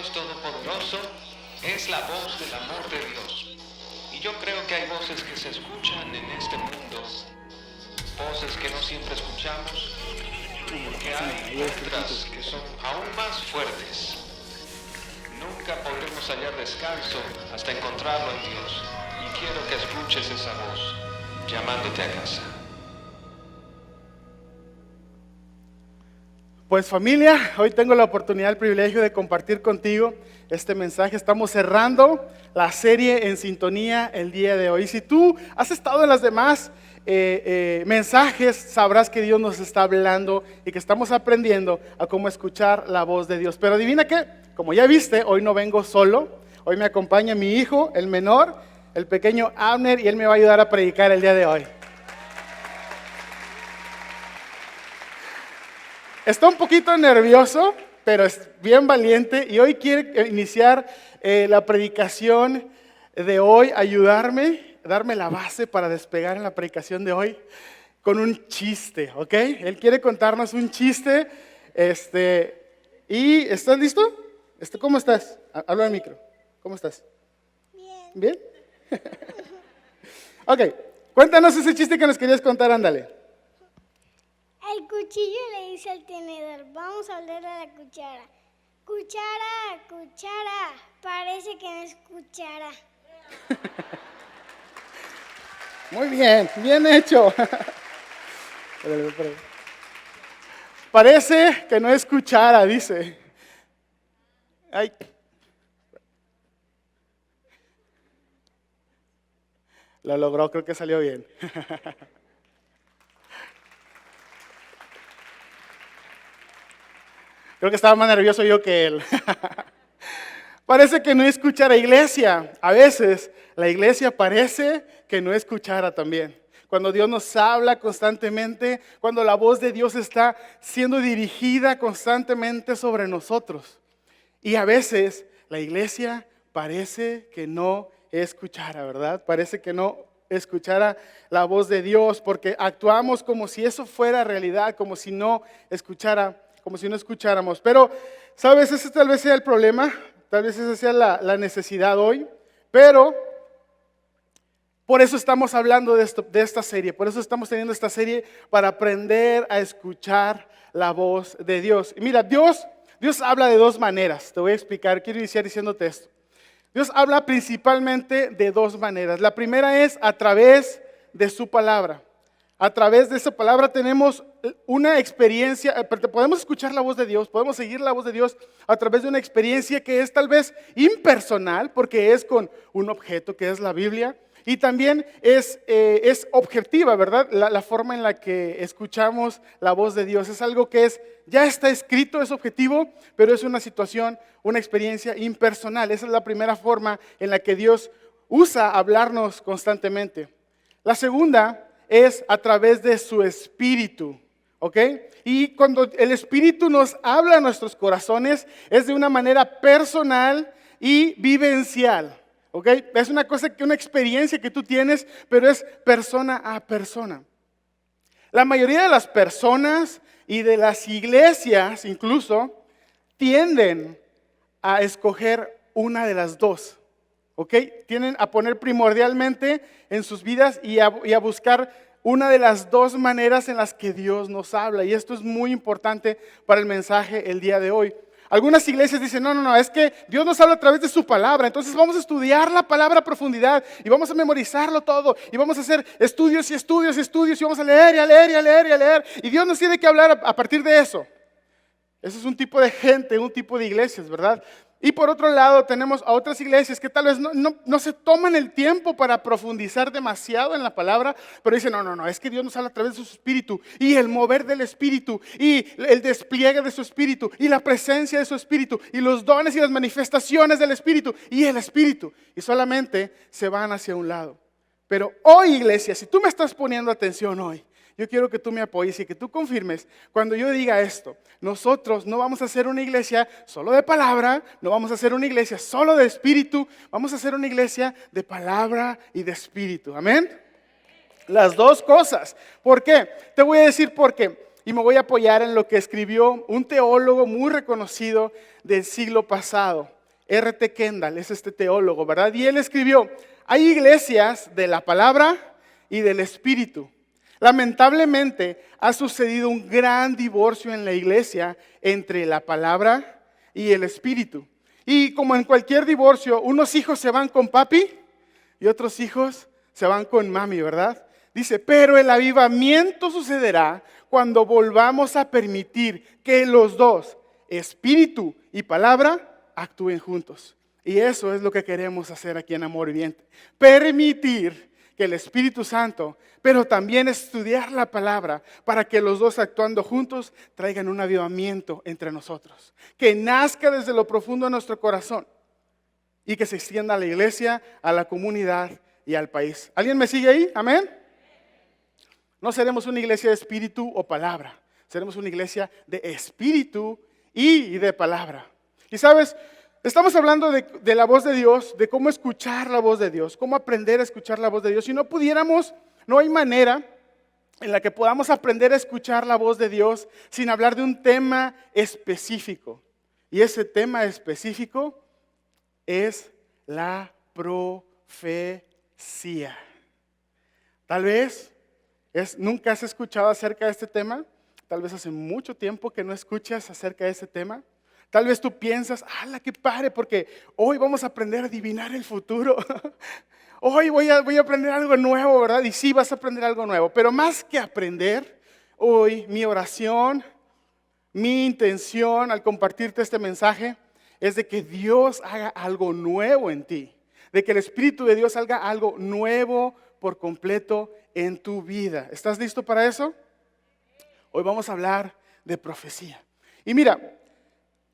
Dios Todopoderoso es la voz del amor de Dios. Y yo creo que hay voces que se escuchan en este mundo, voces que no siempre escuchamos, porque hay otras que son aún más fuertes. Nunca podremos hallar descanso hasta encontrarlo en Dios. Y quiero que escuches esa voz llamándote a casa. Pues familia, hoy tengo la oportunidad, el privilegio de compartir contigo este mensaje. Estamos cerrando la serie En Sintonía el día de hoy. Si tú has estado en las demás mensajes, sabrás que Dios nos está hablando y que estamos aprendiendo a cómo escuchar la voz de Dios. Pero adivina qué, como ya viste, hoy no vengo solo. Hoy me acompaña mi hijo, el menor, el pequeño Abner, y él me va a ayudar a predicar el día de hoy. Está un poquito nervioso, pero es bien valiente y hoy quiere iniciar la predicación de hoy, ayudarme, darme la base para despegar en la predicación de hoy con un chiste, ¿ok? Él quiere contarnos un chiste, ¿y estás listo? ¿Cómo estás? Habla al micro. ¿Cómo estás? Bien. ¿Bien? Ok, cuéntanos ese chiste que nos querías contar, ándale. El cuchillo le dice al tenedor, vamos a hablar a la cuchara. Cuchara, cuchara, parece que no es cuchara. Muy bien, bien hecho. Parece que no es cuchara, dice. Ay. Lo logró, creo que salió bien. Creo que estaba más nervioso yo que él. Parece que no es cuchara, iglesia. A veces la iglesia parece que no es cuchara también. Cuando Dios nos habla constantemente, cuando la voz de Dios está siendo dirigida constantemente sobre nosotros. Y a veces la iglesia parece que no escuchara, ¿verdad? Parece que no escuchara la voz de Dios porque actuamos como si eso fuera realidad, como si no escucháramos. Pero, ¿sabes? Ese tal vez sea el problema, tal vez esa sea la necesidad hoy, pero por eso estamos hablando de esta serie, por eso estamos teniendo esta serie para aprender a escuchar la voz de Dios. Y mira, Dios habla de dos maneras, te voy a explicar, quiero iniciar diciéndote esto. Dios habla principalmente de dos maneras. La primera es a través de su palabra. A través de esa palabra tenemos una experiencia, podemos escuchar la voz de Dios, podemos seguir la voz de Dios a través de una experiencia que es tal vez impersonal, porque es con un objeto que es la Biblia, y también es objetiva, ¿verdad? La forma en la que escuchamos la voz de Dios es algo que ya está escrito, es objetivo, pero es una situación, una experiencia impersonal. Esa es la primera forma en la que Dios usa hablarnos constantemente. La segunda es a través de su Espíritu, ¿ok? Y cuando el Espíritu nos habla a nuestros corazones, es de una manera personal y vivencial, ¿ok? Es una experiencia que tú tienes, pero es persona a persona. La mayoría de las personas y de las iglesias incluso tienden a escoger una de las dos. ¿Ok? Tienen a poner primordialmente en sus vidas y a buscar una de las dos maneras en las que Dios nos habla. Y esto es muy importante para el mensaje el día de hoy. Algunas iglesias dicen, no, es que Dios nos habla a través de su palabra. Entonces vamos a estudiar la palabra a profundidad y vamos a memorizarlo todo. Y vamos a hacer estudios y vamos a leer y a leer y a leer y a leer. Y Dios nos tiene que hablar a partir de eso. Ese es un tipo de gente, un tipo de iglesias, ¿verdad? Y por otro lado tenemos a otras iglesias que tal vez no se toman el tiempo para profundizar demasiado en la palabra, pero dicen, no, es que Dios nos habla a través de su Espíritu y el mover del Espíritu y el despliegue de su Espíritu y la presencia de su Espíritu y los dones y las manifestaciones del Espíritu y el Espíritu, y solamente se van hacia un lado. Pero hoy, iglesia, si tú me estás poniendo atención hoy, yo quiero que tú me apoyes y que tú confirmes cuando yo diga esto. Nosotros no vamos a ser una iglesia solo de palabra, no vamos a ser una iglesia solo de espíritu, vamos a ser una iglesia de palabra y de espíritu. ¿Amén? Las dos cosas. ¿Por qué? Te voy a decir por qué. Y me voy a apoyar en lo que escribió un teólogo muy reconocido del siglo pasado. R.T. Kendall es este teólogo, ¿verdad? Y él escribió, hay iglesias de la palabra y del espíritu. Lamentablemente ha sucedido un gran divorcio en la iglesia entre la palabra y el espíritu. Y como en cualquier divorcio, unos hijos se van con papi y otros hijos se van con mami, ¿verdad? Dice, pero el avivamiento sucederá cuando volvamos a permitir que los dos, espíritu y palabra, actúen juntos. Y eso es lo que queremos hacer aquí en Amor Viviente. Permitir que el Espíritu Santo, pero también estudiar la palabra para que los dos actuando juntos traigan un avivamiento entre nosotros. Que nazca desde lo profundo de nuestro corazón y que se extienda a la iglesia, a la comunidad y al país. ¿Alguien me sigue ahí? Amén. No seremos una iglesia de espíritu o palabra. Seremos una iglesia de espíritu y de palabra. Y sabes, estamos hablando de la voz de Dios, de cómo escuchar la voz de Dios, cómo aprender a escuchar la voz de Dios. Si no pudiéramos, no hay manera en la que podamos aprender a escuchar la voz de Dios sin hablar de un tema específico. Y ese tema específico es la profecía. Tal vez nunca has escuchado acerca de este tema. Tal vez hace mucho tiempo que no escuchas acerca de ese tema. Tal vez tú piensas, ¡hala, qué padre! Porque hoy vamos a aprender a adivinar el futuro. Hoy voy a aprender algo nuevo, ¿verdad? Y sí, vas a aprender algo nuevo. Pero más que aprender, hoy mi oración, mi intención al compartirte este mensaje es de que Dios haga algo nuevo en ti. De que el Espíritu de Dios haga algo nuevo por completo en tu vida. ¿Estás listo para eso? Hoy vamos a hablar de profecía. Y mira,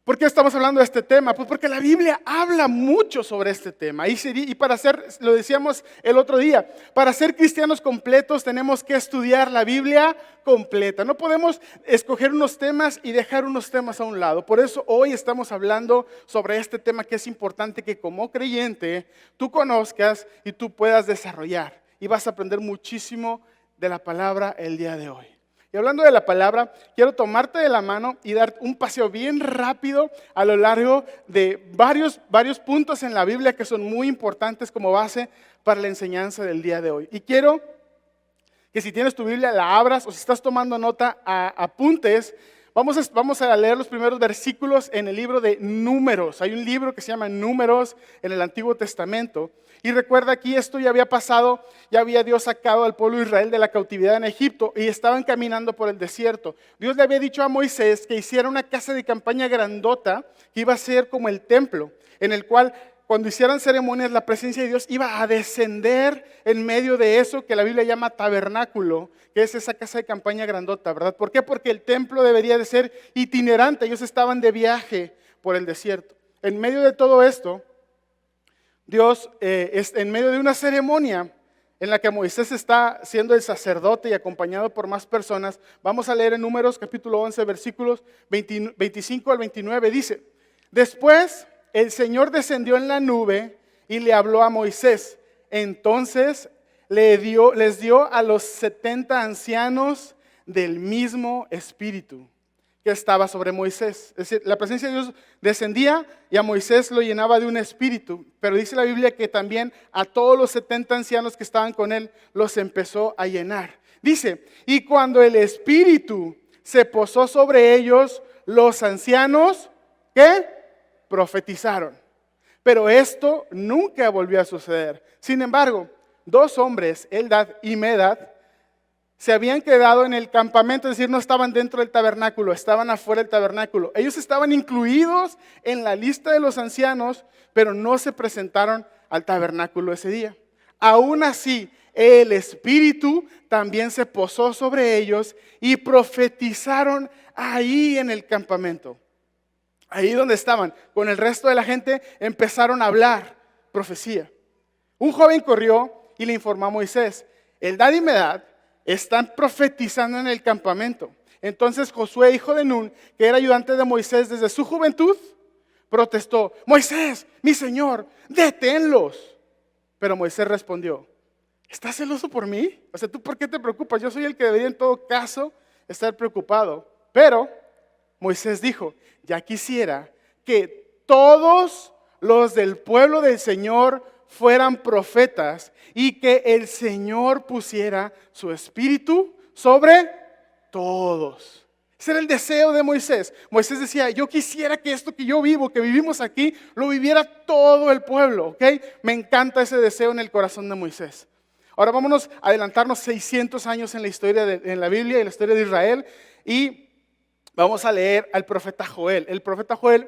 ¿por qué estamos hablando de este tema? Pues porque la Biblia habla mucho sobre este tema. Y para ser, lo decíamos el otro día, para ser cristianos completos tenemos que estudiar la Biblia completa. No podemos escoger unos temas y dejar unos temas a un lado. Por eso hoy estamos hablando sobre este tema que es importante que como creyente tú conozcas y tú puedas desarrollar. Y vas a aprender muchísimo de la palabra el día de hoy. Y hablando de la palabra, quiero tomarte de la mano y dar un paseo bien rápido a lo largo de varios puntos en la Biblia que son muy importantes como base para la enseñanza del día de hoy. Y quiero que si tienes tu Biblia la abras o si estás tomando nota, apuntes. Vamos a leer los primeros versículos en el libro de Números. Hay un libro que se llama Números en el Antiguo Testamento. Y recuerda aquí esto ya había pasado, ya había Dios sacado al pueblo de Israel de la cautividad en Egipto y estaban caminando por el desierto. Dios le había dicho a Moisés que hiciera una casa de campaña grandota que iba a ser como el templo, en el cual cuando hicieran ceremonias la presencia de Dios iba a descender en medio de eso que la Biblia llama tabernáculo, que es esa casa de campaña grandota, ¿verdad? ¿Por qué? Porque el templo debería de ser itinerante, ellos estaban de viaje por el desierto. En medio de todo esto, Dios, en medio de una ceremonia en la que Moisés está siendo el sacerdote y acompañado por más personas, vamos a leer en Números capítulo 11, versículos 25 al 29, dice, después el Señor descendió en la nube y le habló a Moisés. Entonces les dio a los 70 ancianos del mismo espíritu que estaba sobre Moisés. Es decir, la presencia de Dios descendía y a Moisés lo llenaba de un espíritu. Pero dice la Biblia que también a todos los 70 ancianos que estaban con él los empezó a llenar. Dice, y cuando el espíritu se posó sobre ellos, los ancianos, ¿qué? Profetizaron. Pero esto nunca volvió a suceder. Sin embargo, dos hombres, Eldad y Medad, se habían quedado en el campamento, es decir, no estaban dentro del tabernáculo, estaban afuera del tabernáculo. Ellos estaban incluidos en la lista de los ancianos, pero no se presentaron al tabernáculo ese día. Aún así, el Espíritu también se posó sobre ellos y profetizaron ahí en el campamento. Ahí donde estaban, con el resto de la gente, empezaron a hablar profecía. Un joven corrió y le informó a Moisés, Eldad y Medad están profetizando en el campamento. Entonces Josué, hijo de Nun, que era ayudante de Moisés desde su juventud, protestó, Moisés, mi señor, deténlos. Pero Moisés respondió, ¿estás celoso por mí? O sea, ¿tú por qué te preocupas? Yo soy el que debería en todo caso estar preocupado. Pero Moisés dijo, ya quisiera que todos los del pueblo del Señor fueran profetas y que el Señor pusiera su espíritu sobre todos. Ese era el deseo de Moisés. Moisés decía, yo quisiera que esto que yo vivo, que vivimos aquí, lo viviera todo el pueblo, ¿ok? Me encanta ese deseo en el corazón de Moisés. Ahora vámonos a adelantarnos 600 años en la historia, en la Biblia, en la historia de Israel, y vamos a leer al profeta Joel. El profeta Joel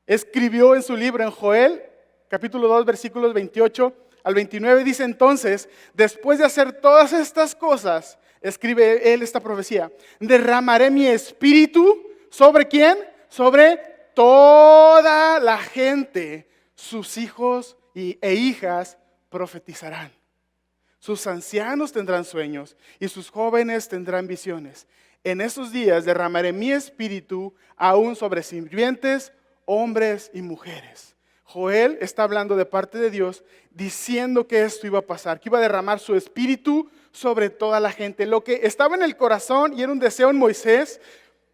escribió en su libro, en Joel, capítulo 2, versículos 28 al 29, dice entonces, después de hacer todas estas cosas, escribe él esta profecía, derramaré mi espíritu ¿sobre quién? Sobre toda la gente, sus hijos e hijas profetizarán. Sus ancianos tendrán sueños y sus jóvenes tendrán visiones. En esos días derramaré mi espíritu aún sobre sirvientes, hombres y mujeres. Joel está hablando de parte de Dios diciendo que esto iba a pasar, que iba a derramar su espíritu sobre toda la gente. Lo que estaba en el corazón y era un deseo en Moisés,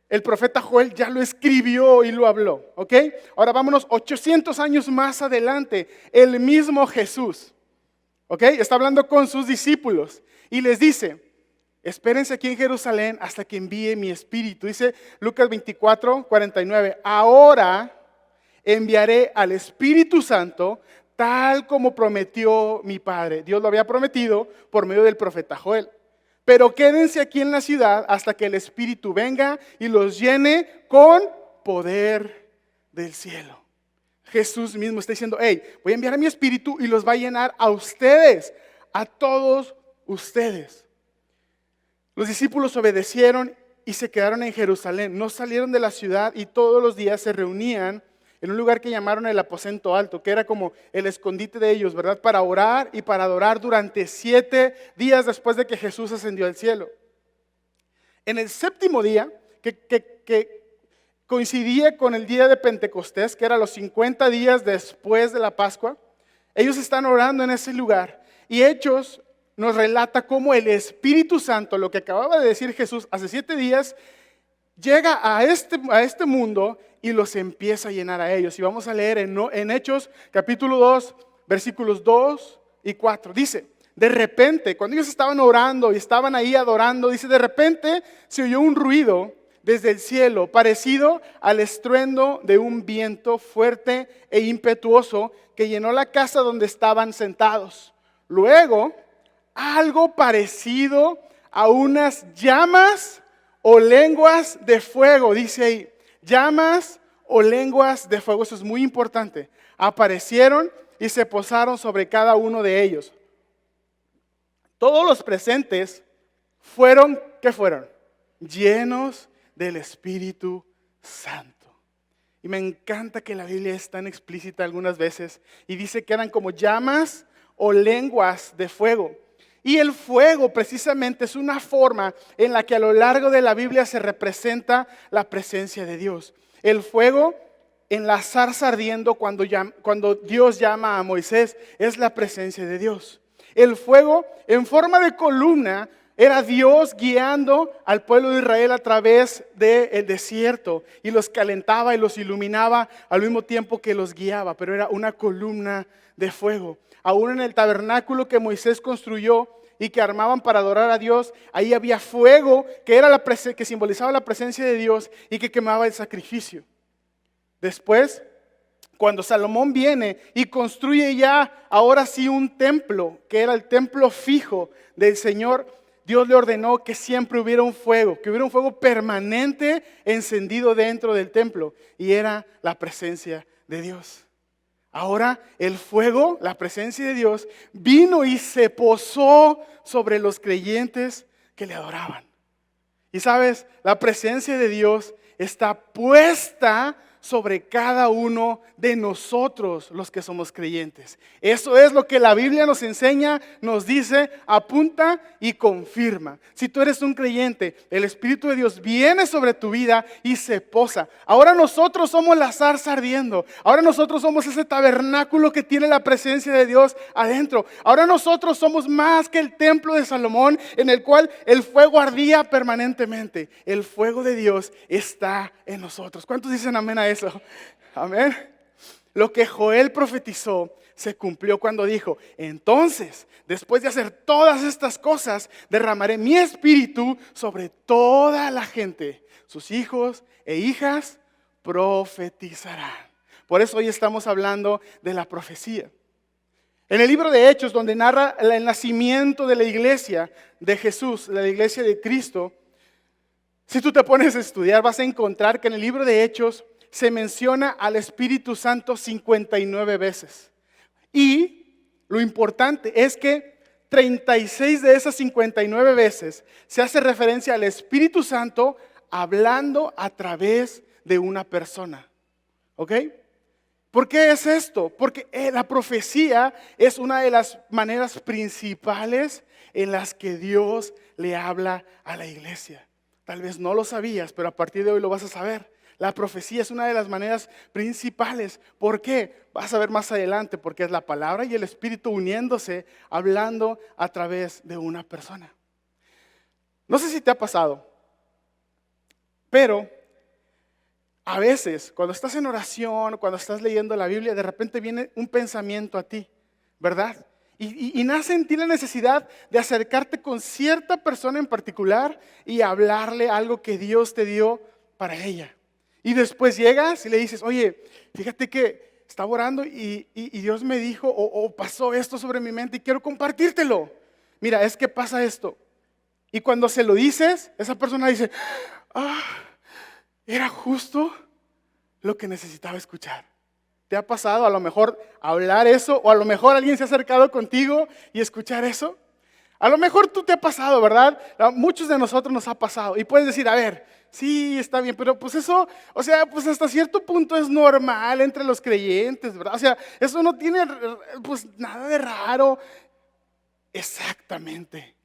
el profeta Joel ya lo escribió y lo habló, ¿ok? Ahora vámonos 800 años más adelante, el mismo Jesús, ¿ok? Está hablando con sus discípulos y les dice, espérense aquí en Jerusalén hasta que envíe mi espíritu. Dice Lucas 24, 49, ahora enviaré al Espíritu Santo tal como prometió mi Padre. Dios lo había prometido por medio del profeta Joel. Pero quédense aquí en la ciudad hasta que el Espíritu venga y los llene con poder del cielo. Jesús mismo está diciendo, hey, voy a enviar a mi Espíritu y los va a llenar a ustedes, a todos ustedes. Los discípulos obedecieron y se quedaron en Jerusalén. No salieron de la ciudad y todos los días se reunían en un lugar que llamaron el aposento alto, que era como el escondite de ellos, ¿verdad? Para orar y para adorar durante 7 días después de que Jesús ascendió al cielo. En el séptimo día, que coincidía con el día de Pentecostés, que era los 50 días después de la Pascua, ellos están orando en ese lugar. Y Hechos nos relata cómo el Espíritu Santo, lo que acababa de decir Jesús hace 7 días, llega a este mundo y los empieza a llenar a ellos. Y vamos a leer en Hechos capítulo 2, versículos 2 y 4. Dice, de repente, cuando ellos estaban orando y estaban ahí adorando, dice, de repente se oyó un ruido desde el cielo, parecido al estruendo de un viento fuerte e impetuoso que llenó la casa donde estaban sentados. Luego, algo parecido a unas llamas o lenguas de fuego, dice ahí, llamas o lenguas de fuego, eso es muy importante, aparecieron y se posaron sobre cada uno de ellos. Todos los presentes fueron, ¿qué fueron? Llenos del Espíritu Santo. Y me encanta que la Biblia es tan explícita algunas veces y dice que eran como llamas o lenguas de fuego. Y el fuego precisamente es una forma en la que a lo largo de la Biblia se representa la presencia de Dios. El fuego en la zarza ardiendo cuando Dios llama a Moisés es la presencia de Dios. El fuego en forma de columna era Dios guiando al pueblo de Israel a través del desierto y los calentaba y los iluminaba al mismo tiempo que los guiaba, pero era una columna de fuego. Aún en el tabernáculo que Moisés construyó y que armaban para adorar a Dios, ahí había fuego que simbolizaba la presencia de Dios y que quemaba el sacrificio. Después, cuando Salomón viene y construye ya ahora sí un templo, que era el templo fijo del Señor, Dios le ordenó que siempre hubiera un fuego, que hubiera un fuego permanente encendido dentro del templo, y era la presencia de Dios. Ahora el fuego, la presencia de Dios, vino y se posó sobre los creyentes que le adoraban. Y sabes, la presencia de Dios está puesta sobre cada uno de nosotros los que somos creyentes. Eso es lo que la Biblia nos enseña, nos dice, apunta y confirma. Si tú eres un creyente, el Espíritu de Dios viene sobre tu vida y se posa. Ahora nosotros somos la zarza ardiendo. Ahora nosotros somos ese tabernáculo que tiene la presencia de Dios adentro. Ahora nosotros somos más que el templo de Salomón en el cual el fuego ardía permanentemente. El fuego de Dios está en nosotros. ¿Cuántos dicen amén a eso? Amén. Lo que Joel profetizó se cumplió cuando dijo: entonces, después de hacer todas estas cosas, derramaré mi espíritu sobre toda la gente. Sus hijos e hijas profetizarán. Por eso hoy estamos hablando de la profecía. En el libro de Hechos, donde narra el nacimiento de la iglesia de Jesús, de la iglesia de Cristo, si tú te pones a estudiar, vas a encontrar que en el libro de Hechos se menciona al Espíritu Santo 59 veces. Y lo importante es que 36 de esas 59 veces se hace referencia al Espíritu Santo hablando a través de una persona. ¿Ok? ¿Por qué es esto? Porque la profecía es una de las maneras principales en las que Dios le habla a la iglesia. Tal vez no lo sabías, pero a partir de hoy lo vas a saber. La profecía es una de las maneras principales. ¿Por qué? Vas a ver más adelante, porque es la palabra y el Espíritu uniéndose, hablando a través de una persona. No sé si te ha pasado, pero a veces cuando estás en oración, cuando estás leyendo la Biblia, de repente viene un pensamiento a ti, ¿verdad? Y nace en ti la necesidad de acercarte con cierta persona en particular y hablarle algo que Dios te dio para ella. Y después llegas y le dices: oye, fíjate que estaba orando y Dios me dijo o pasó esto sobre mi mente y quiero compartírtelo. Mira, es que pasa esto. Y cuando se lo dices, esa persona dice: era justo lo que necesitaba escuchar. ¿Te ha pasado a lo mejor hablar eso? O a lo mejor alguien se ha acercado contigo y escuchar eso. A lo mejor tú te ha pasado, ¿verdad? A muchos de nosotros nos ha pasado. Y puedes decir: a ver, sí, está bien, pero pues eso, o sea, pues hasta cierto punto es normal entre los creyentes, ¿verdad? O sea, eso no tiene pues nada de raro. Exactamente.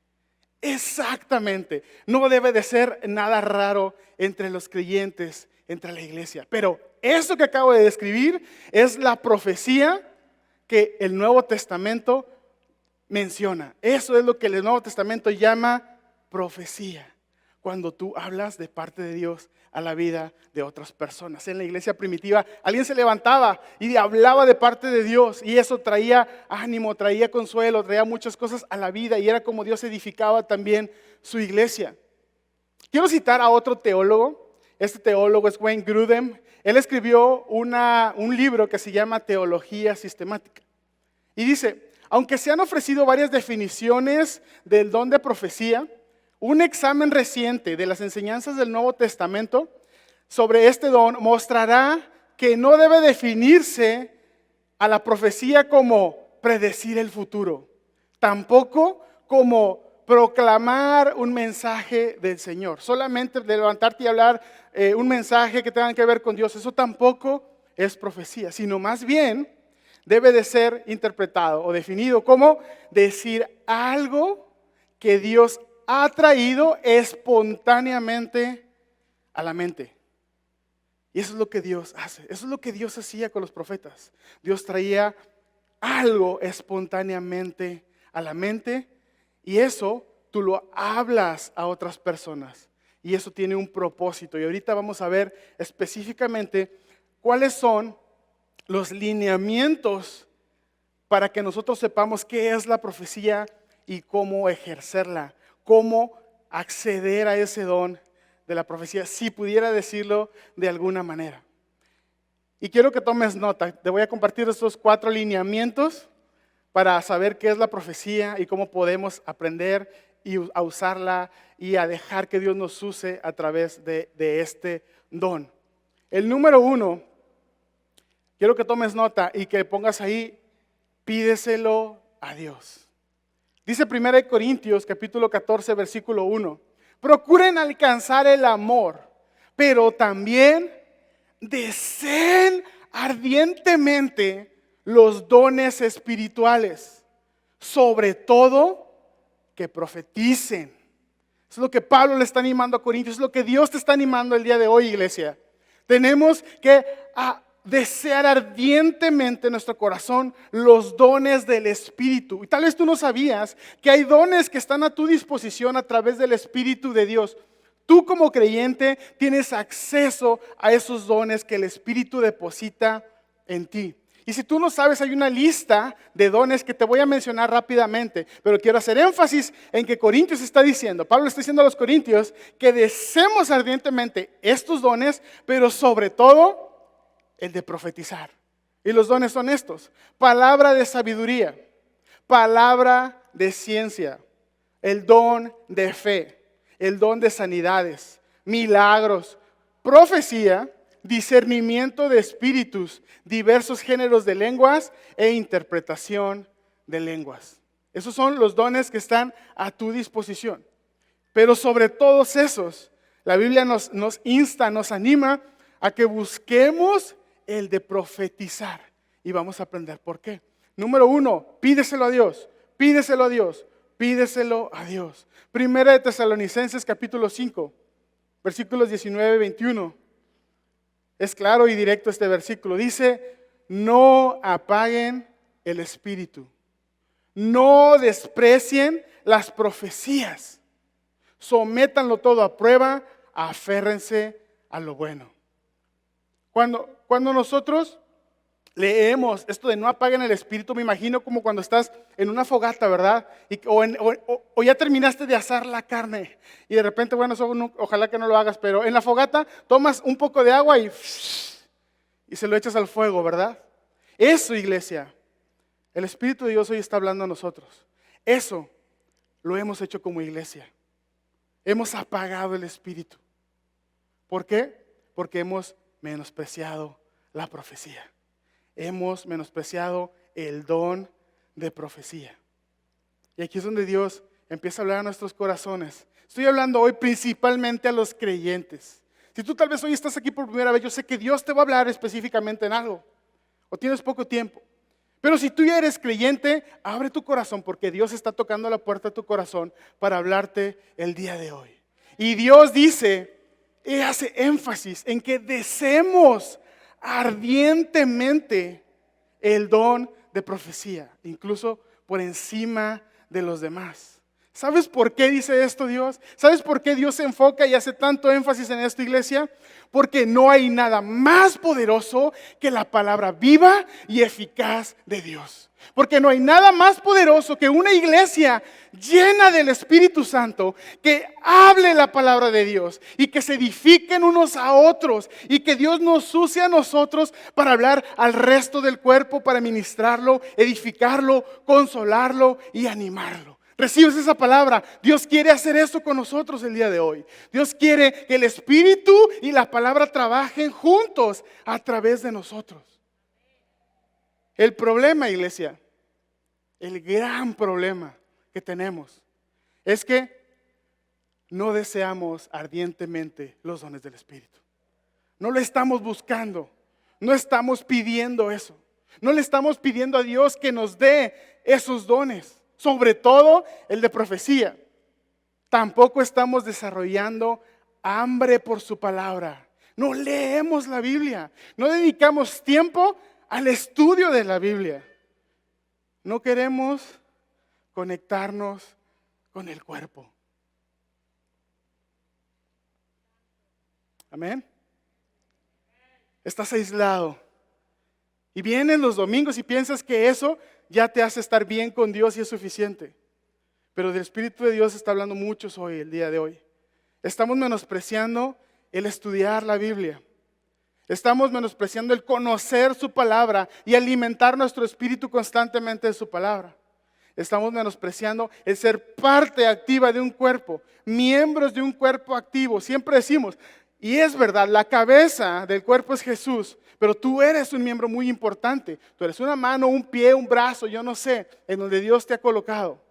No debe de ser nada raro entre los creyentes, entre la iglesia. Pero eso que acabo de describir es la profecía que el Nuevo Testamento menciona. Eso es lo que el Nuevo Testamento llama profecía. Cuando tú hablas de parte de Dios a la vida de otras personas. En la iglesia primitiva alguien se levantaba y hablaba de parte de Dios, y eso traía ánimo, traía consuelo, traía muchas cosas a la vida, y era como Dios edificaba también su iglesia. Quiero citar a otro teólogo. Este teólogo es Wayne Grudem. Él escribió un libro que se llama Teología Sistemática. Y dice: aunque se han ofrecido varias definiciones del don de profecía, un examen reciente de las enseñanzas del Nuevo Testamento sobre este don mostrará que no debe definirse a la profecía como predecir el futuro, tampoco como proclamar un mensaje del Señor, solamente de levantarte y hablar un mensaje que tenga que ver con Dios. Eso tampoco es profecía, sino más bien debe de ser interpretado o definido como decir algo que Dios ha traído espontáneamente a la mente. Y eso es lo que Dios hace. Eso es lo que Dios hacía con los profetas. Dios traía algo espontáneamente a la mente, y eso tú lo hablas a otras personas. Y eso tiene un propósito. Y ahorita vamos a ver específicamente cuáles son los lineamientos para que nosotros sepamos qué es la profecía y cómo ejercerla. Cómo acceder a ese don de la profecía, si pudiera decirlo de alguna manera. Y quiero que tomes nota. Te voy a compartir estos 4 lineamientos para saber qué es la profecía y cómo podemos aprender a usarla y a dejar que Dios nos use a través de este don. El número 1, quiero que tomes nota y que pongas ahí: pídeselo a Dios. Dice 1 Corintios capítulo 14 versículo 1: procuren alcanzar el amor, pero también deseen ardientemente los dones espirituales, sobre todo que profeticen. Eso es lo que Pablo le está animando a Corintios, es lo que Dios te está animando el día de hoy, iglesia. Tenemos que desear ardientemente en nuestro corazón los dones del Espíritu. Y tal vez tú no sabías que hay dones que están a tu disposición a través del Espíritu de Dios. Tú como creyente tienes acceso a esos dones que el Espíritu deposita en ti. Y si tú no sabes, hay una lista de dones que te voy a mencionar rápidamente, pero quiero hacer énfasis en que Corintios está diciendo, Pablo está diciendo a los Corintios, que deseemos ardientemente estos dones, pero sobre todo el de profetizar. Y los dones son estos: palabra de sabiduría, palabra de ciencia, el don de fe, el don de sanidades, milagros, profecía, discernimiento de espíritus, diversos géneros de lenguas e interpretación de lenguas. Esos son los dones que están a tu disposición. Pero sobre todos esos, la Biblia nos insta, nos anima a que busquemos el de profetizar. Y vamos a aprender por qué. Número 1, pídeselo a Dios, pídeselo a Dios, pídeselo a Dios. Primera de Tesalonicenses capítulo 5, versículos 19 y 21. Es claro y directo este versículo. Dice, no apaguen el espíritu. No desprecien las profecías. Sométanlo todo a prueba. Aférrense a lo bueno. Cuando nosotros leemos esto de no apaguen el espíritu, me imagino como cuando estás en una fogata, ¿verdad? O ya terminaste de asar la carne y de repente, bueno, eso ojalá que no lo hagas, pero en la fogata tomas un poco de agua y se lo echas al fuego, ¿verdad? Eso, iglesia, el Espíritu de Dios hoy está hablando a nosotros. Eso lo hemos hecho como iglesia. Hemos apagado el espíritu. ¿Por qué? Porque hemos menospreciado la profecía. Hemos menospreciado el don de profecía. Y aquí es donde Dios empieza a hablar a nuestros corazones. Estoy hablando hoy principalmente a los creyentes. Si tú tal vez hoy estás aquí por primera vez, yo sé que Dios te va a hablar específicamente en algo. O tienes poco tiempo. Pero si tú ya eres creyente, abre tu corazón porque Dios está tocando a la puerta de tu corazón para hablarte el día de hoy. Y Dios dice, y hace énfasis en que deseemos ardientemente el don de profecía, incluso por encima de los demás. ¿Sabes por qué dice esto Dios? ¿Sabes por qué Dios se enfoca y hace tanto énfasis en esta iglesia? Porque no hay nada más poderoso que la palabra viva y eficaz de Dios. Porque no hay nada más poderoso que una iglesia llena del Espíritu Santo que hable la palabra de Dios y que se edifiquen unos a otros y que Dios nos use a nosotros para hablar al resto del cuerpo, para ministrarlo, edificarlo, consolarlo y animarlo. ¿Recibes esa palabra? Dios quiere hacer eso con nosotros el día de hoy. Dios quiere que el Espíritu y la palabra trabajen juntos a través de nosotros. El problema, iglesia, el gran problema que tenemos es que no deseamos ardientemente los dones del Espíritu. No lo estamos buscando, no estamos pidiendo eso. No le estamos pidiendo a Dios que nos dé esos dones. Sobre todo el de profecía. Tampoco estamos desarrollando hambre por su palabra. No leemos la Biblia. No dedicamos tiempo al estudio de la Biblia. No queremos conectarnos con el cuerpo. Amén. Estás aislado. Y vienes los domingos y piensas que eso ya te hace estar bien con Dios y es suficiente. Pero del Espíritu de Dios está hablando muchos hoy, el día de hoy. Estamos menospreciando el estudiar la Biblia. Estamos menospreciando el conocer su palabra y alimentar nuestro espíritu constantemente de su palabra. Estamos menospreciando el ser parte activa de un cuerpo, miembros de un cuerpo activo. Siempre decimos, y es verdad, la cabeza del cuerpo es Jesús, pero tú eres un miembro muy importante. Tú eres una mano, un pie, un brazo, yo no sé, en donde Dios te ha colocado.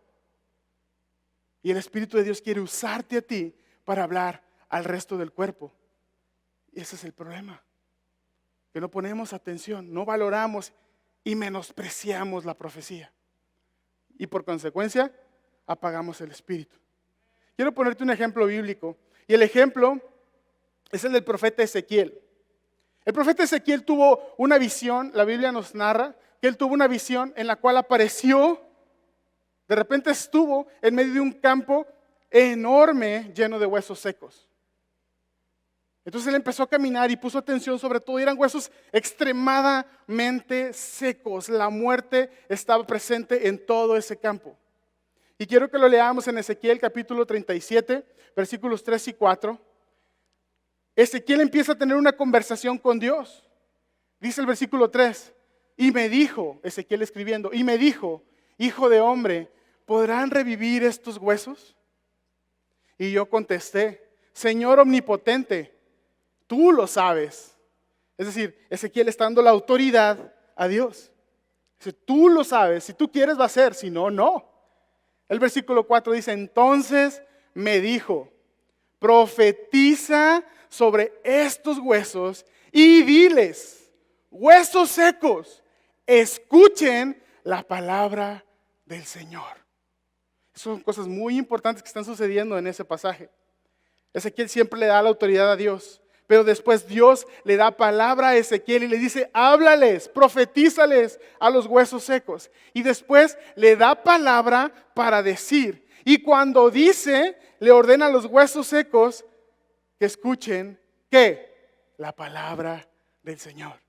Y el Espíritu de Dios quiere usarte a ti para hablar al resto del cuerpo. Y ese es el problema. Que no ponemos atención, no valoramos y menospreciamos la profecía. Y por consecuencia, apagamos el Espíritu. Quiero ponerte un ejemplo bíblico. Y el ejemplo es el del profeta Ezequiel. El profeta Ezequiel tuvo una visión, la Biblia nos narra que él tuvo una visión en la cual apareció, de repente estuvo en medio de un campo enorme lleno de huesos secos. Entonces él empezó a caminar y puso atención sobre todo. Eran huesos extremadamente secos. La muerte estaba presente en todo ese campo. Y quiero que lo leamos en Ezequiel capítulo 37, versículos 3 y 4. Ezequiel empieza a tener una conversación con Dios. Dice el versículo 3, y me dijo, Ezequiel escribiendo, y me dijo, hijo de hombre, ¿podrán revivir estos huesos? Y yo contesté, Señor omnipotente, tú lo sabes. Es decir, Ezequiel está dando la autoridad a Dios. Dice, tú lo sabes, si tú quieres va a ser, si no, no. El versículo 4 dice, entonces me dijo, profetiza sobre estos huesos y diles, huesos secos, escuchen la palabra del Señor. Son cosas muy importantes que están sucediendo en ese pasaje. Ezequiel siempre le da la autoridad a Dios, pero después Dios le da palabra a Ezequiel y le dice, háblales, profetízales a los huesos secos. Y después le da palabra para decir. Y cuando dice, le ordena a los huesos secos que escuchen, ¿qué? La palabra del Señor.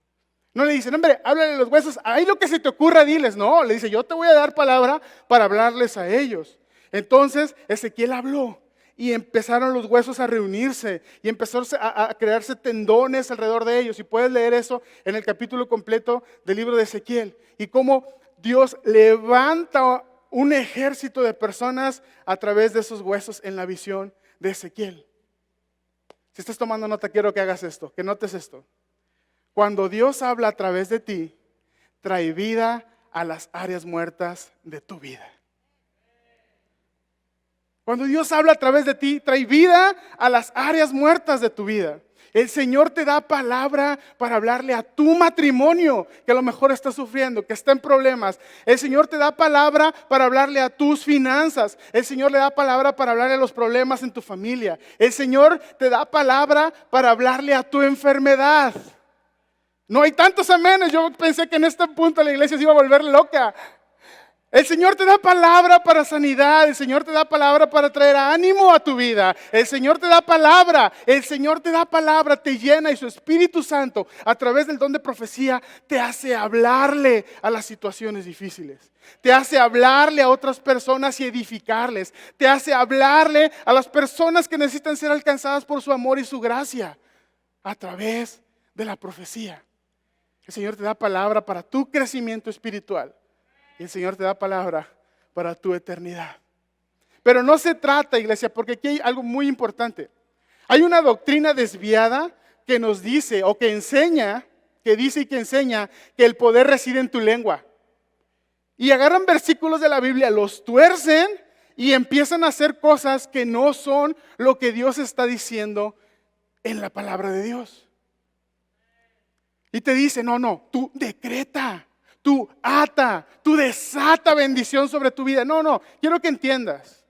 No le dice, hombre, háblale a los huesos, ahí lo que se te ocurra, diles. No, le dice, yo te voy a dar palabra para hablarles a ellos. Entonces Ezequiel habló y empezaron los huesos a reunirse y empezó a crearse tendones alrededor de ellos. Y puedes leer eso en el capítulo completo del libro de Ezequiel. Y cómo Dios levanta un ejército de personas a través de esos huesos en la visión de Ezequiel. Si estás tomando nota, quiero que hagas esto, que notes esto. Cuando Dios habla a través de ti, trae vida a las áreas muertas de tu vida. Cuando Dios habla a través de ti, trae vida a las áreas muertas de tu vida. El Señor te da palabra para hablarle a tu matrimonio, que a lo mejor está sufriendo, que está en problemas. El Señor te da palabra para hablarle a tus finanzas. El Señor le da palabra para hablarle a los problemas en tu familia. El Señor te da palabra para hablarle a tu enfermedad. No hay tantos amenes. Yo pensé que en este punto la iglesia se iba a volver loca. El Señor te da palabra para sanidad. El Señor te da palabra para traer ánimo a tu vida. El Señor te da palabra. El Señor te da palabra, te llena y su Espíritu Santo a través del don de profecía te hace hablarle a las situaciones difíciles. Te hace hablarle a otras personas y edificarles. Te hace hablarle a las personas que necesitan ser alcanzadas por su amor y su gracia a través de la profecía. El Señor te da palabra para tu crecimiento espiritual. Y el Señor te da palabra para tu eternidad. Pero no se trata, iglesia, porque aquí hay algo muy importante. Hay una doctrina desviada que nos dice o que enseña, que dice y que enseña que el poder reside en tu lengua. Y agarran versículos de la Biblia, los tuercen y empiezan a hacer cosas que no son lo que Dios está diciendo en la palabra de Dios. Y te dice, no, tú decreta. Tú ata, tú desata bendición sobre tu vida. No, quiero que entiendas.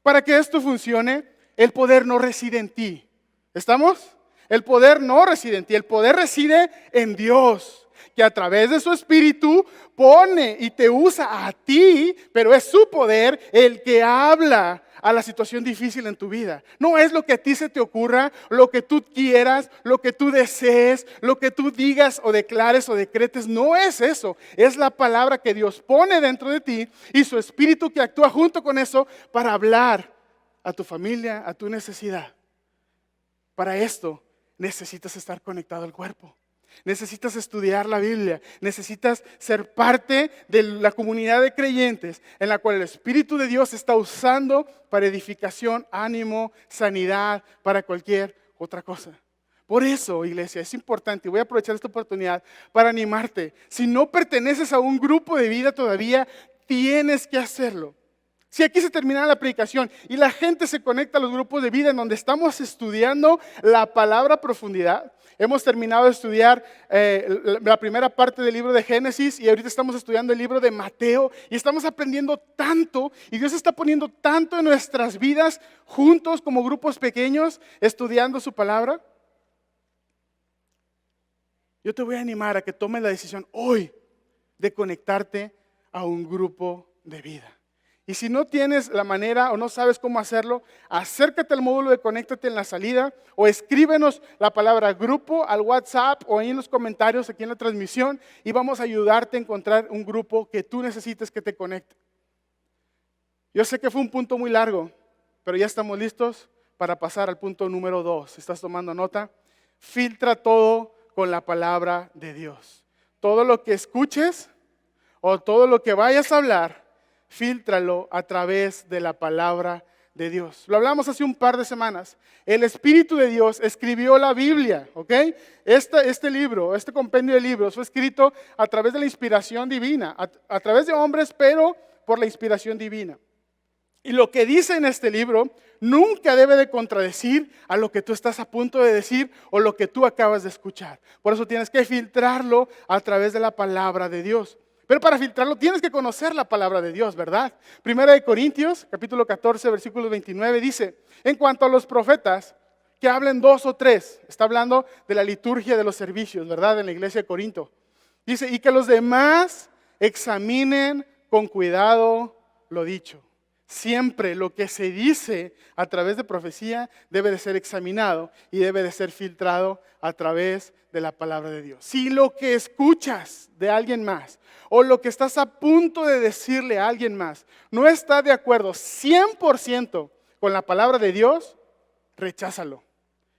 Para que esto funcione, el poder no reside en ti. ¿Estamos? El poder no reside en ti, el poder reside en Dios, que a través de su Espíritu pone y te usa a ti, pero es su poder el que habla a la situación difícil en tu vida. No es lo que a ti se te ocurra, lo que tú quieras, lo que tú desees, lo que tú digas o declares o decretes. No es eso. Es la palabra que Dios pone dentro de ti y su Espíritu que actúa junto con eso para hablar a tu familia, a tu necesidad. Para esto necesitas estar conectado al cuerpo. Necesitas estudiar la Biblia, necesitas ser parte de la comunidad de creyentes en la cual el Espíritu de Dios está usando para edificación, ánimo, sanidad, para cualquier otra cosa. Por eso, iglesia, es importante, y voy a aprovechar esta oportunidad para animarte. Si no perteneces a un grupo de vida todavía, tienes que hacerlo. Si aquí se termina la predicación y la gente se conecta a los grupos de vida en donde estamos estudiando la palabra a profundidad. Hemos terminado de estudiar la primera parte del libro de Génesis y ahorita estamos estudiando el libro de Mateo y estamos aprendiendo tanto y Dios está poniendo tanto en nuestras vidas juntos como grupos pequeños estudiando su palabra. Yo te voy a animar a que tomes la decisión hoy de conectarte a un grupo de vida. Y si no tienes la manera o no sabes cómo hacerlo, acércate al módulo de Conéctate en la salida o escríbenos la palabra grupo al WhatsApp o ahí en los comentarios aquí en la transmisión y vamos a ayudarte a encontrar un grupo que tú necesites que te conecte. Yo sé que fue un punto muy largo, pero ya estamos listos para pasar al punto número 2. ¿Estás tomando nota? Filtra todo con la palabra de Dios. Todo lo que escuches o todo lo que vayas a hablar, fíltralo a través de la palabra de Dios. Lo hablamos hace un par de semanas. El Espíritu de Dios escribió la Biblia, ¿ok? Este libro, este compendio de libros fue escrito a través de la inspiración divina, a través de hombres, pero por la inspiración divina. Y lo que dice en este libro nunca debe de contradecir a lo que tú estás a punto de decir o lo que tú acabas de escuchar. Por eso tienes que filtrarlo a través de la palabra de Dios. Pero para filtrarlo tienes que conocer la palabra de Dios, ¿verdad? Primera de Corintios, capítulo 14, versículo 29, dice, en cuanto a los profetas, que hablen 2 o 3, está hablando de la liturgia de los servicios, ¿verdad? En la iglesia de Corinto. Dice, y que los demás examinen con cuidado lo dicho. Siempre lo que se dice a través de profecía debe de ser examinado y debe de ser filtrado a través de la palabra de Dios. Si lo que escuchas de alguien más o lo que estás a punto de decirle a alguien más no está de acuerdo 100% con la palabra de Dios, recházalo.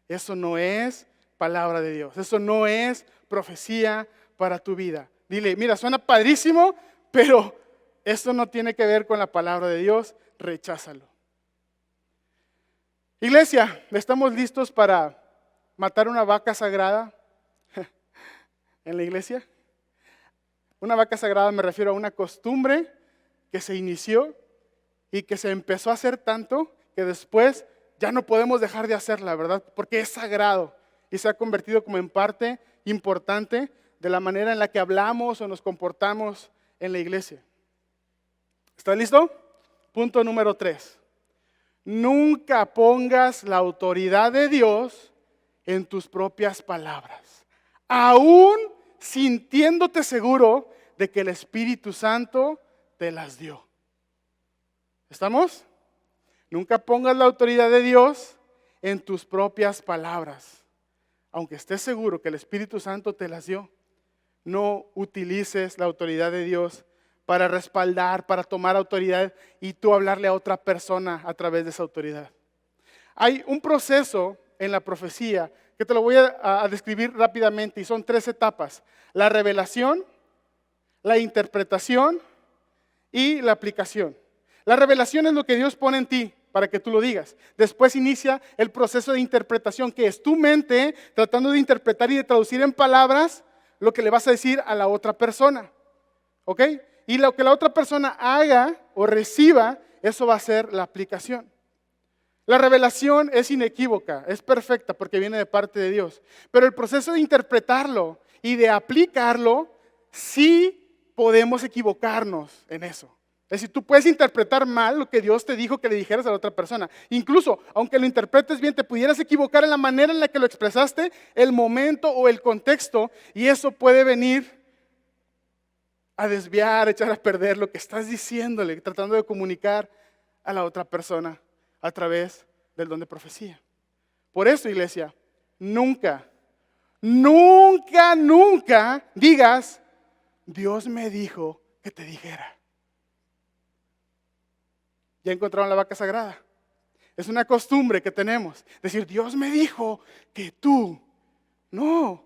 Eso no es palabra de Dios. Eso no es profecía para tu vida. Dile, mira, suena padrísimo, pero esto no tiene que ver con la palabra de Dios, recházalo. Iglesia, ¿estamos listos para matar una vaca sagrada en la iglesia? Una vaca sagrada me refiero a una costumbre que se inició y que se empezó a hacer tanto que después ya no podemos dejar de hacerla, ¿verdad? Porque es sagrado y se ha convertido como en parte importante de la manera en la que hablamos o nos comportamos en la iglesia. ¿Estás listo? Punto número 3. Nunca pongas la autoridad de Dios en tus propias palabras, aún sintiéndote seguro de que el Espíritu Santo te las dio. ¿Estamos? Nunca pongas la autoridad de Dios en tus propias palabras, aunque estés seguro que el Espíritu Santo te las dio. No utilices la autoridad de Dios para respaldar, para tomar autoridad y tú hablarle a otra persona a través de esa autoridad. Hay un proceso en la profecía que te lo voy a describir rápidamente y son 3 etapas. La revelación, la interpretación y la aplicación. La revelación es lo que Dios pone en ti para que tú lo digas. Después inicia el proceso de interpretación, que es tu mente tratando de interpretar y de traducir en palabras lo que le vas a decir a la otra persona. ¿Ok? Y lo que la otra persona haga o reciba, eso va a ser la aplicación. La revelación es inequívoca, es perfecta porque viene de parte de Dios. Pero el proceso de interpretarlo y de aplicarlo, sí podemos equivocarnos en eso. Es decir, tú puedes interpretar mal lo que Dios te dijo que le dijeras a la otra persona. Incluso, aunque lo interpretes bien, te pudieras equivocar en la manera en la que lo expresaste, el momento o el contexto, y eso puede venir a desviar, a echar a perder lo que estás diciéndole, tratando de comunicar a la otra persona a través del don de profecía. Por eso, iglesia, nunca digas, Dios me dijo que te dijera. ¿Ya encontraron la vaca sagrada? Es una costumbre que tenemos, decir, Dios me dijo que tú. No.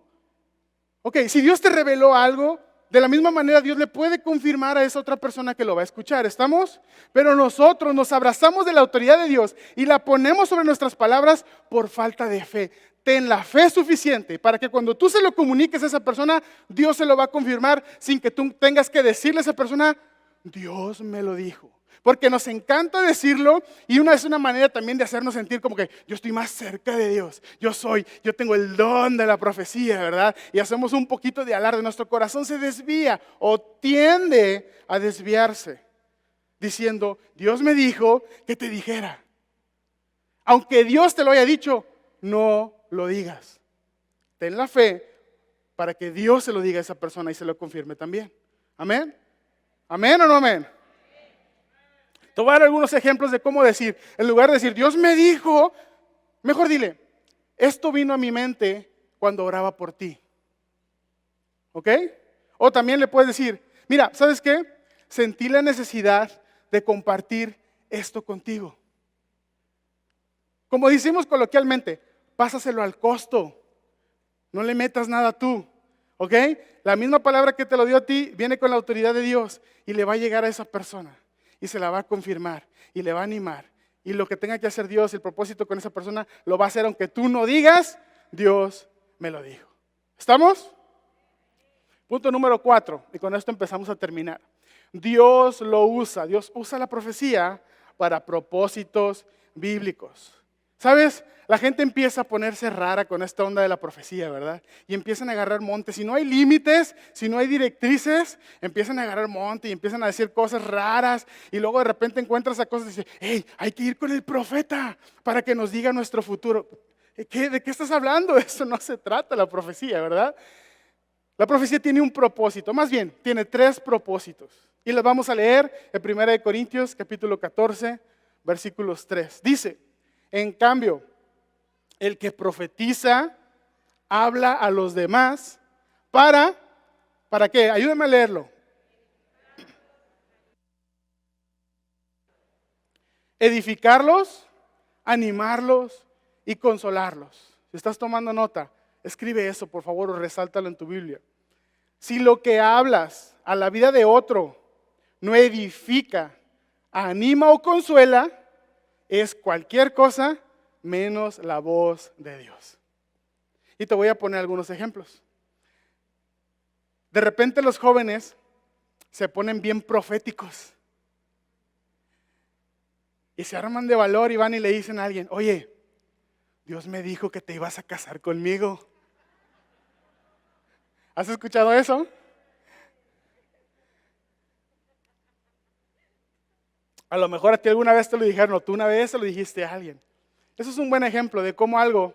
Ok, si Dios te reveló algo, de la misma manera Dios le puede confirmar a esa otra persona que lo va a escuchar, ¿estamos? Pero nosotros nos abrazamos de la autoridad de Dios y la ponemos sobre nuestras palabras por falta de fe. Ten la fe suficiente para que cuando tú se lo comuniques a esa persona, Dios se lo va a confirmar sin que tú tengas que decirle a esa persona, Dios me lo dijo. Porque nos encanta decirlo y es una manera también de hacernos sentir como que yo estoy más cerca de Dios. Yo tengo el don de la profecía, ¿verdad? Y hacemos un poquito de alarde. Nuestro corazón se desvía o tiende a desviarse diciendo, Dios me dijo que te dijera. Aunque Dios te lo haya dicho, no lo digas. Ten la fe para que Dios se lo diga a esa persona y se lo confirme también. ¿Amén? ¿Amén o no amén? Te voy a dar algunos ejemplos de cómo decir. En lugar de decir, Dios me dijo, mejor dile, esto vino a mi mente cuando oraba por ti. ¿Ok? O también le puedes decir, mira, ¿sabes qué? Sentí la necesidad de compartir esto contigo. Como decimos coloquialmente, pásaselo al costo. No le metas nada tú. ¿Ok? La misma palabra que te lo dio a ti viene con la autoridad de Dios y le va a llegar a esa persona y se la va a confirmar y le va a animar. Y lo que tenga que hacer Dios, el propósito con esa persona, lo va a hacer aunque tú no digas, Dios me lo dijo. ¿Estamos? Punto número 4, y con esto empezamos a terminar. Dios usa la profecía para propósitos bíblicos. ¿Sabes? La gente empieza a ponerse rara con esta onda de la profecía, ¿verdad? Y empiezan a agarrar monte. Si no hay límites, si no hay directrices, empiezan a agarrar monte y empiezan a decir cosas raras. Y luego de repente encuentras a cosas y dices, hey, hay que ir con el profeta para que nos diga nuestro futuro. ¿De qué estás hablando? Eso no se trata la profecía, ¿verdad? La profecía tiene un propósito, más bien, tiene 3 propósitos. Y los vamos a leer en 1 Corintios capítulo 14, versículos 3. Dice, en cambio, el que profetiza habla a los demás ¿para qué? Ayúdame a leerlo. Edificarlos, animarlos y consolarlos. Si estás tomando nota, escribe eso, por favor, o resáltalo en tu Biblia. Si lo que hablas a la vida de otro no edifica, anima o consuela, es cualquier cosa menos la voz de Dios. Y te voy a poner algunos ejemplos. De repente los jóvenes se ponen bien proféticos y se arman de valor y van y le dicen a alguien, oye, Dios me dijo que te ibas a casar conmigo. ¿Has escuchado eso? A lo mejor a ti alguna vez te lo dijeron, o tú una vez se lo dijiste a alguien. Eso es un buen ejemplo de cómo algo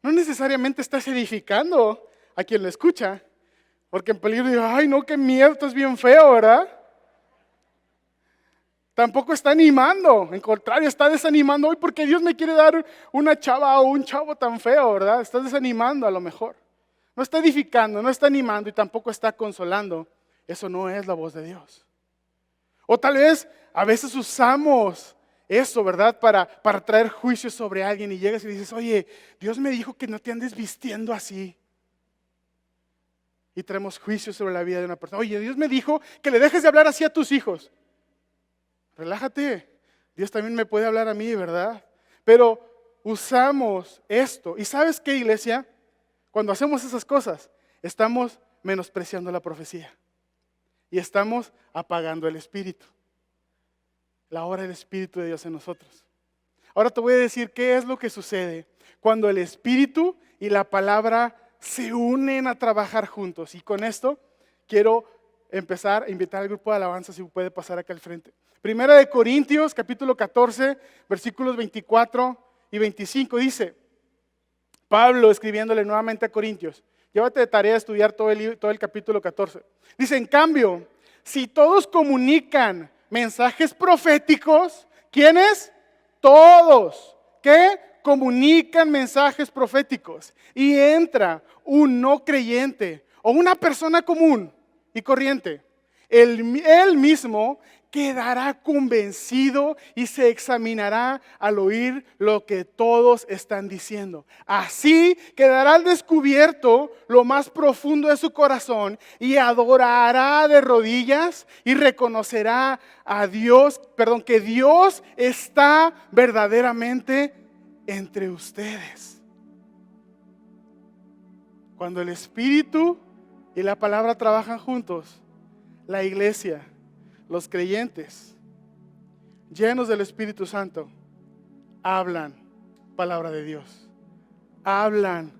no necesariamente estás edificando a quien lo escucha, porque en peligro digo, ay no, qué miedo, esto es bien feo, ¿verdad? Tampoco está animando, en contrario, está desanimando hoy porque Dios me quiere dar una chava o un chavo tan feo, ¿verdad? Estás desanimando a lo mejor. No está edificando, no está animando y tampoco está consolando. Eso no es la voz de Dios. O tal vez a veces usamos eso, ¿verdad? Para traer juicio sobre alguien y llegas y dices, oye, Dios me dijo que no te andes vistiendo así. Y traemos juicio sobre la vida de una persona. Oye, Dios me dijo que le dejes de hablar así a tus hijos. Relájate, Dios también me puede hablar a mí, ¿verdad? Pero usamos esto. ¿Y sabes qué, iglesia? Cuando hacemos esas cosas, estamos menospreciando la profecía y estamos apagando el Espíritu, la obra del Espíritu de Dios en nosotros. Ahora te voy a decir qué es lo que sucede cuando el Espíritu y la palabra se unen a trabajar juntos. Y con esto quiero empezar a invitar al grupo de alabanza, si puede pasar acá al frente. 1 Corintios capítulo 14, versículos 24 y 25 dice, Pablo escribiéndole nuevamente a Corintios, llévate de tarea a estudiar todo el capítulo 14. Dice, en cambio, si todos comunican mensajes proféticos, ¿quiénes? Todos. ¿Qué? Comunican mensajes proféticos. Y entra un no creyente o una persona común y corriente. Él mismo quedará convencido y se examinará al oír lo que todos están diciendo. Así quedará al descubierto lo más profundo de su corazón y adorará de rodillas y reconocerá a Dios, que Dios está verdaderamente entre ustedes. Cuando el Espíritu y la palabra trabajan juntos, la iglesia, los creyentes, llenos del Espíritu Santo, hablan palabra de Dios, hablan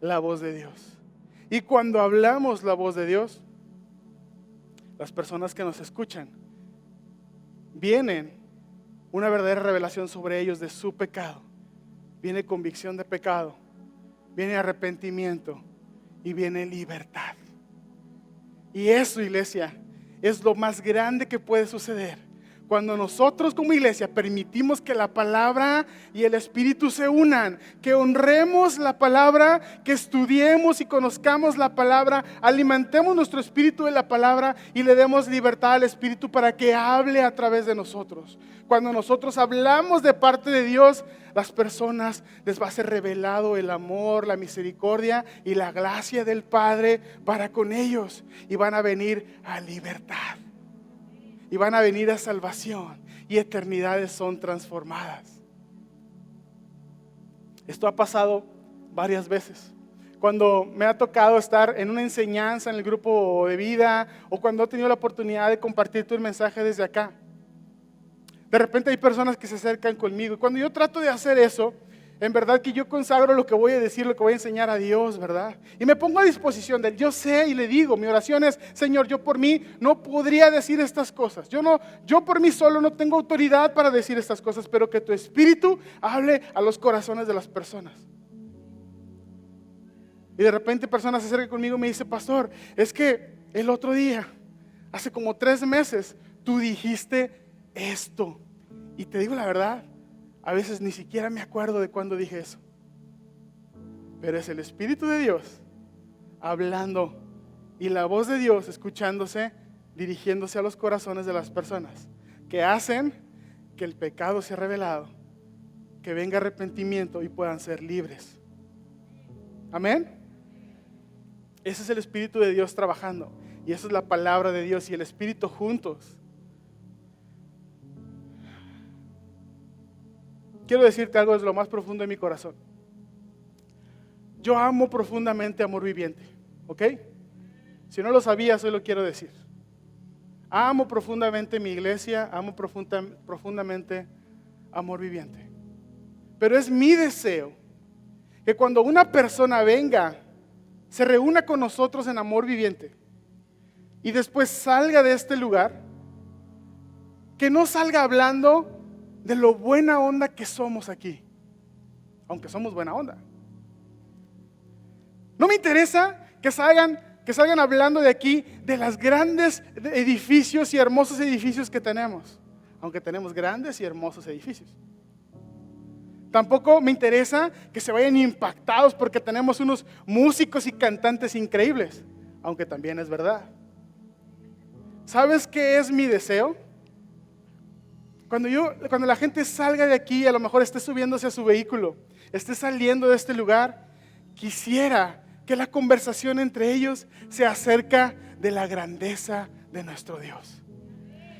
la voz de Dios. Y cuando hablamos la voz de Dios, las personas que nos escuchan, vienen una verdadera revelación sobre ellos de su pecado, viene convicción de pecado, viene arrepentimiento y viene libertad. Y eso, iglesia, es lo más grande que puede suceder Cuando nosotros como iglesia permitimos que la palabra y el Espíritu se unan, que honremos la palabra, que estudiemos y conozcamos la palabra, alimentemos nuestro espíritu de la palabra y le demos libertad al Espíritu para que hable a través de nosotros. Cuando nosotros hablamos de parte de Dios, las personas les va a ser revelado el amor, la misericordia y la gracia del Padre para con ellos, y van a venir a libertad. Y van a venir a salvación, y eternidades son transformadas. Esto ha pasado varias veces. Cuando me ha tocado estar en una enseñanza en el grupo de vida, o cuando he tenido la oportunidad de compartirte un mensaje desde acá, de repente hay personas que se acercan conmigo, y cuando yo trato de hacer eso, en verdad que yo consagro lo que voy a decir, lo que voy a enseñar a Dios, ¿verdad? Y me pongo a disposición de Él. Yo sé y le digo, mi oración es: Señor, yo por mí no podría decir estas cosas. Yo por mí solo no tengo autoridad para decir estas cosas, pero que tu Espíritu hable a los corazones de las personas. Y de repente personas se acercan conmigo y me dicen: pastor, es que el otro día, hace como 3 meses, tú dijiste esto. Y te digo la verdad, a veces ni siquiera me acuerdo de cuándo dije eso. Pero es el Espíritu de Dios hablando, y la voz de Dios escuchándose, dirigiéndose a los corazones de las personas, que hacen que el pecado sea revelado, que venga arrepentimiento y puedan ser libres. Amén. Ese es el Espíritu de Dios trabajando, y esa es la palabra de Dios y el Espíritu juntos. Quiero decirte algo desde lo más profundo de mi corazón. Yo amo profundamente Amor Viviente, ¿ok? Si no lo sabías, hoy lo quiero decir. Amo profundamente mi iglesia, amo profundamente Amor Viviente. Pero es mi deseo que cuando una persona venga, se reúna con nosotros en Amor Viviente y después salga de este lugar, que no salga hablando de lo buena onda que somos aquí, aunque somos buena onda. No me interesa que salgan hablando de aquí, de los grandes edificios y hermosos edificios que tenemos, aunque tenemos grandes y hermosos edificios. Tampoco me interesa que se vayan impactados porque tenemos unos músicos y cantantes increíbles, aunque también es verdad. ¿Sabes qué es mi deseo? Cuando la gente salga de aquí, a lo mejor esté subiéndose a su vehículo, esté saliendo de este lugar, quisiera que la conversación entre ellos se acerca de la grandeza de nuestro Dios.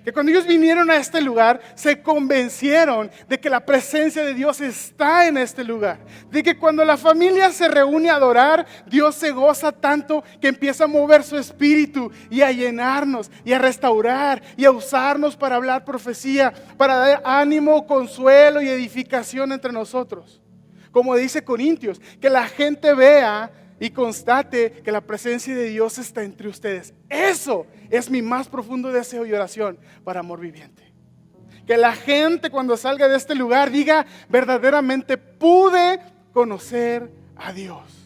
Que cuando ellos vinieron a este lugar, se convencieron de que la presencia de Dios está en este lugar. De que cuando la familia se reúne a adorar, Dios se goza tanto que empieza a mover su espíritu y a llenarnos y a restaurar y a usarnos para hablar profecía, para dar ánimo, consuelo y edificación entre nosotros. Como dice Corintios, que la gente vea y constate que la presencia de Dios está entre ustedes. Eso es mi más profundo deseo y oración para Amor Viviente. Que la gente cuando salga de este lugar diga: verdaderamente pude conocer a Dios.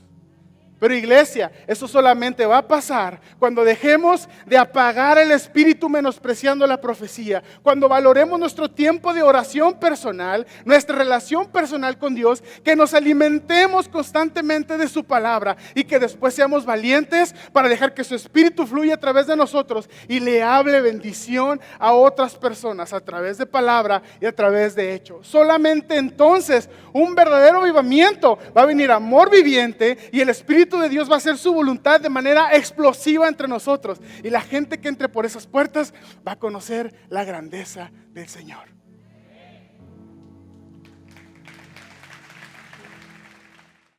Pero iglesia, eso solamente va a pasar cuando dejemos de apagar el espíritu menospreciando la profecía, cuando valoremos nuestro tiempo de oración personal, nuestra relación personal con Dios, que nos alimentemos constantemente de su palabra y que después seamos valientes para dejar que su espíritu fluya a través de nosotros y le hable bendición a otras personas a través de palabra y a través de hecho. Solamente entonces un verdadero avivamiento va a venir, Amor Viviente, y el Espíritu de Dios va a hacer su voluntad de manera explosiva entre nosotros, y la gente que entre por esas puertas va a conocer la grandeza del Señor.